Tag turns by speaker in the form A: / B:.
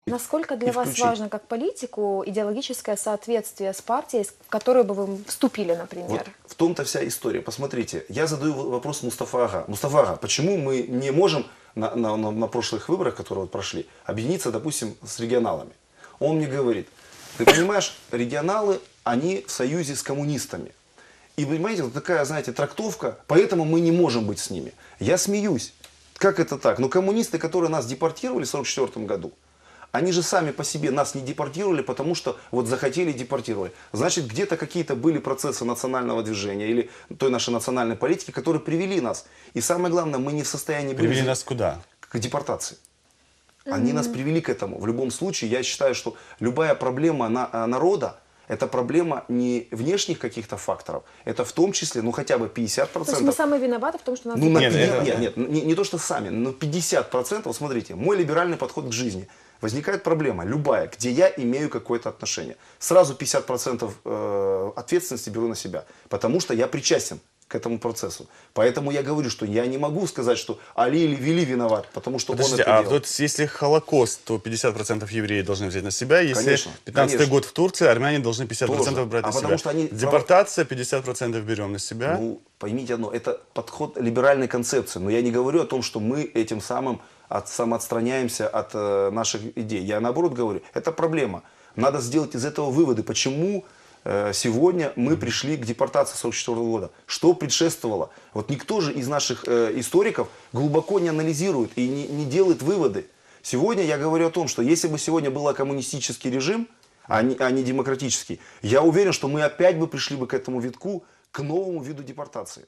A: Насколько
B: и
A: для вас
B: включить.
A: важно, как политику, идеологическое соответствие с партией, в которую бы вы вступили,
B: Вот
A: например?
B: в том-то вся история. Посмотрите, я задаю вопрос Мустафа Ага. Мустафа Ага, почему мы не можем на прошлых выборах, которые вот прошли, объединиться, допустим, с регионалами? Он мне говорит, ты понимаешь, регионалы, они в союзе с коммунистами. И понимаете, вот такая, знаете, трактовка, поэтому мы не можем быть с ними. Я смеюсь. Как это так? Но коммунисты, которые нас депортировали в 1944 году, они же сами по себе нас не депортировали, потому что вот захотели и депортировали. Значит, где-то какие-то были процессы национального движения или той нашей национальной политики, которые привели нас. И самое главное, мы не в состоянии были
C: Привели нас куда?
B: к депортации. Они нас привели к этому. В любом случае, я считаю, что любая проблема народа, это проблема не внешних каких-то факторов, это в том числе, ну хотя бы 50%.
A: То есть мы самые виноваты в том, что нас
B: Ну,
C: Нет,
B: нет, не то, что сами, но 50%, вот смотрите, мой либеральный подход к жизни. Возникает проблема, любая, где я имею какое-то отношение. Сразу 50% ответственности беру на себя, потому что я причастен к этому процессу. Поэтому я говорю, что я не могу сказать, что Али или Вели виноват, потому что
C: Подождите,
B: он это
C: а
B: делал.
C: вот если Холокост, то 50% евреев должны взять на себя, если
B: Конечно,
C: 15-й
B: конечно.
C: год в Турции, армяне должны 50%
B: Тоже.
C: брать
B: А
C: на
B: потому
C: себя.
B: что они
C: Депортация 50% берем на себя.
B: Ну, поймите одно, это подход либеральной концепции. Но я не говорю о том, что мы этим самым самоотстраняемся от наших идей. Я наоборот говорю, это проблема. Надо сделать из этого выводы, почему сегодня мы пришли к депортации 1944 года. Что предшествовало? Вот никто же из наших историков глубоко не анализирует и не делает выводы. Сегодня я говорю о том, что если бы сегодня был коммунистический режим, а не демократический, я уверен, что мы опять бы пришли бы к этому витку, к новому виду депортации.